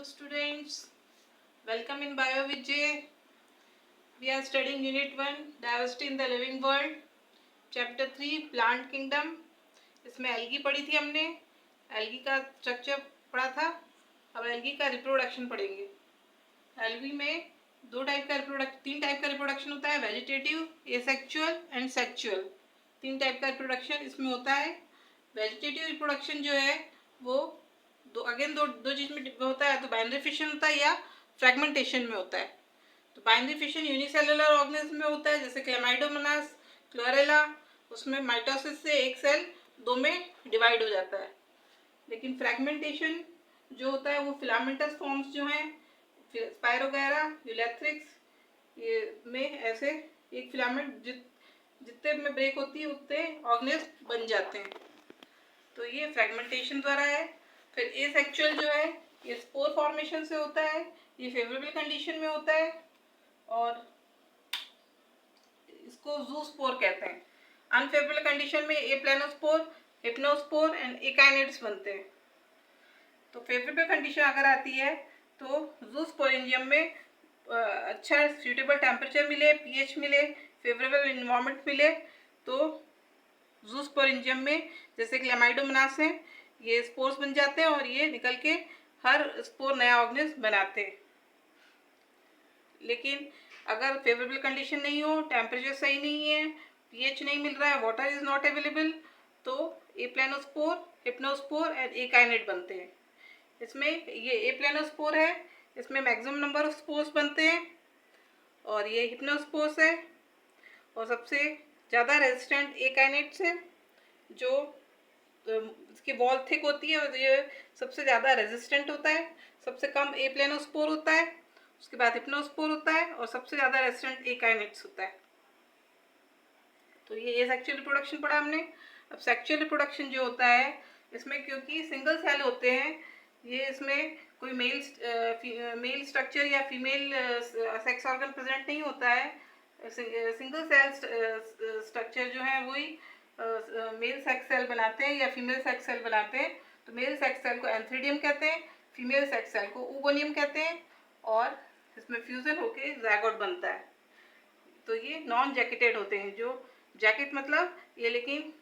students, welcome in Bio with J. We are studying Unit 1 Diversity in the Living World, Chapter 3 Plant Kingdom. इसमें algae पढ़ी थी हमने, algae का structure पढ़ा था. अब एल्गी का रिप्रोडक्शन पढ़ेंगे. एल्गी में तीन टाइप का रिप्रोडक्शन होता है, वेजिटेटिव, एसेक्सुअल एंड सेक्सुअल. तीन टाइप का रिप्रोडक्शन इसमें होता है. वेजिटेटिव रिप्रोडक्शन जो है वो दो चीज में होता है, तो बाइनरी फिशन होता है या फ्रेगमेंटेशन में होता है. तो बाइनरी फिशन यूनिसेलुलर ऑर्गेनिज्म में होता है, जैसे क्लेमाइडोमोनास, क्लोरेला. उसमें माइटोसिस से एक सेल दो में डिवाइड हो जाता है. लेकिन फ्रेगमेंटेशन जो होता है वो फिलामेंटस फॉर्म्स जो हैं, स्पाइरोगैरा, यूलेथ्रिक्स, ये में ऐसे एक फिलामेंट जितने में ब्रेक होती है उतने ऑर्गेनिज्म बन जाते हैं. तो ये फ्रेगमेंटेशन द्वारा है. फिर एसेक्सुअल जो है ये स्पोर फॉर्मेशन से होता है, ये फेवरेबल कंडीशन में होता है और इसको ज़ूस्पोर कहते हैं. अनफेवरेबल कंडीशन में एप्लेनोस्पोर, हिप्नोस्पोर एंड एकाइनेट्स बनते हैं. तो फेवरेबल कंडीशन अगर आती है तो ज़ूस्पोरेंजियम में अच्छा सूटेबल टेम्परेचर मिले, पीएच मिले, फेवरेबल इन्वायरमेंट मिले, तो ज़ूस्पोरेंजियम में जैसे क्लेमाइडोमोनास है, ये स्पोर्स बन जाते हैं और ये निकल के हर स्पोर नया ऑर्गेनिज्म बनाते हैं. लेकिन अगर फेवरेबल कंडीशन नहीं हो, टेम्परेचर सही नहीं है, पीएच नहीं मिल रहा है, वाटर इज नॉट अवेलेबल, तो एप्लेनोस्पोर, हिप्नोस्पोर एंड एकाइनेट बनते हैं. इसमें ये एप्लेनोस्पोर है, इसमें मैक्सिमम नंबर ऑफ स्पोर्स बनते हैं, और ये हिप्नोस्पोर्स है और सबसे ज़्यादा रेजिस्टेंट एकाइनेट्स है, जो इसकी वॉल थिक होती है और ये सबसे ज़्यादा रेजिस्टेंट होता है. सबसे कम एप्लेनोस्पोर होता है, उसके बाद हिप्नोस्पोर होता है और सबसे ज़्यादा रेजिस्टेंट एकाइनेट्स होता है. तो ये एसेक्सुअल रिप्रोडक्शन पढ़ा हमने. अब सेक्सुअल रिप्रोडक्शन जो होता है, इसमें क्योंकि सिंगल सेल होते हैं, ये इसमें कोई मेल स्ट्रक्चर या फीमेल सेक्स ऑर्गन प्रेजेंट नहीं होता है. सिंगल सेल स्ट्रक्चर जो है वही मेल सेक्स सेल बनाते हैं या फीमेल सेक्स सेल बनाते हैं. तो मेल सेक्स सेल को एंथ्रीडियम कहते हैं, फीमेल सेक्स सेल को oogoनियम कहते हैं, और इसमें फ्यूजन होके ज़ायगोट बनता है. तो ये नॉन जैकेटेड होते हैं. जो जैकेट मतलब ये, लेकिन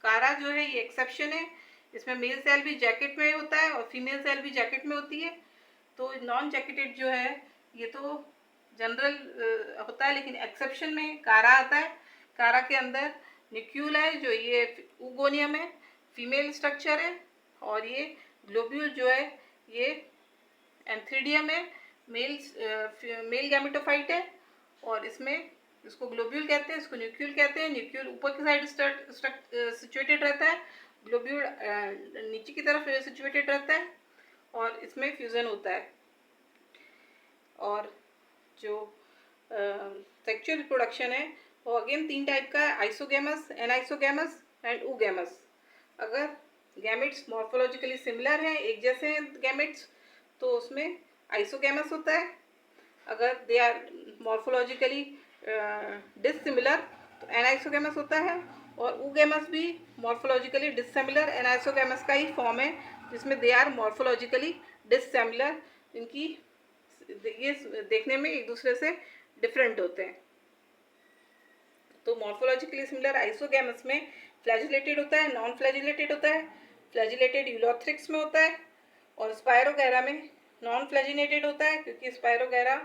कारा जो है ये एक्सेप्शन है. इसमें मेल सेल भी जैकेट में होता है और फीमेल सेल भी जैकेट में होती है. तो नॉन जैकेटेड जो है ये तो जनरल होता है, लेकिन एक्सेप्शन में कारा आता है. कारा के अंदर न्यूक्यूल है, जो ये oogoनियम है, फीमेल स्ट्रक्चर है, और ये ग्लोब्यूल जो है ये एंथ्रीडियम है, मेल गैमेटोफाइट है, और इसमें इसको ग्लोब्यूल कहते हैं, इसको न्यूक्यूल कहते हैं. न्यूक्यूल ऊपर की साइड सिचुएटेड रहता है, ग्लोब्यूल नीचे की तरफ सिचुएटेड रहता है, और इसमें फ्यूजन होता है. और जो सेक्सुअल रिप्रोडक्शन है वो अगेन तीन टाइप का है, आइसोगैमस, एनाइसोगैमस एंड ooगैमस. अगर गैमेट्स मॉर्फोलॉजिकली सिमिलर हैं, एक जैसे हैं गैमेट्स, तो उसमें आइसोगैमस होता है. अगर दे आर मॉर्फोलॉजिकली डिसिमिलर तो एनाइसोगैमस होता है. और ooगैमस भी मॉर्फोलॉजिकली डिसिमिलर एनाइसोगैमस का ही फॉर्म है, जिसमें दे आर मॉर्फोलॉजिकली डिसिमिलर. इनकी ये देखने में एक दूसरे से डिफरेंट होते हैं. तो मॉर्फोलॉजिकली सिमिलर आइसोगैमस में फ्लैजिलेटेड होता है, नॉन फ्लैजिलेटेड होता है. फ्लैजिलेटेड यूलोथ्रिक्स में होता है, और स्पाइरोगैरा में नॉन फ्लैजिलेटेड होता है, क्योंकि स्पाइरोगैरा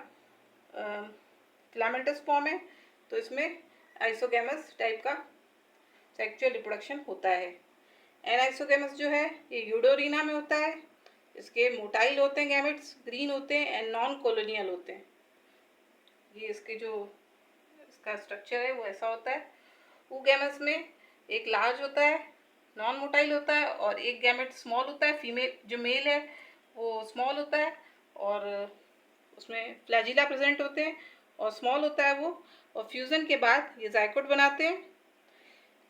फिलामेंटस फॉर्म है. तो इसमें आइसोगैमस टाइप का सेक्सुअल रिप्रोडक्शन होता है. एनाइसोगैमस जो है ये यूडोरिना में होता है. इसके मोटाइल होते हैं गैमेट्स, ग्रीन होते हैं एंड नॉन कॉलोनियल होते हैं. ये इसके जो इसका स्ट्रक्चर है वो ऐसा होता है. ooगैमस में एक लार्ज होता है, नॉन मोटाइल होता है, और एक गैमेट स्मॉल होता है. फीमेल जो मेल है वो स्मॉल होता है, और उसमें फ्लैजिला प्रेजेंट होते हैं और स्मॉल होता है वो. और फ्यूज़न के बाद ये जाइकोट बनाते हैं.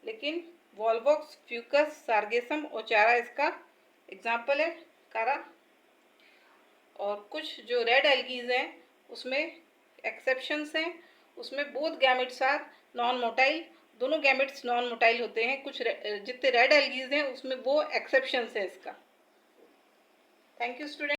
लेकिन वॉल्वॉक्स, फ्यूकस, सार्गेसम और चारा इसका एग्जाम्पल है, कारा. और कुछ जो रेड एल्गीज हैं उसमें एक्सेप्शंस हैं. उसमें both gametes are non motile, दोनों गैमेट्स नॉन मोटाइल होते हैं. कुछ जितने रेड एल्गीज हैं उसमें वो एक्सेप्शंस है इसका. Thank you student.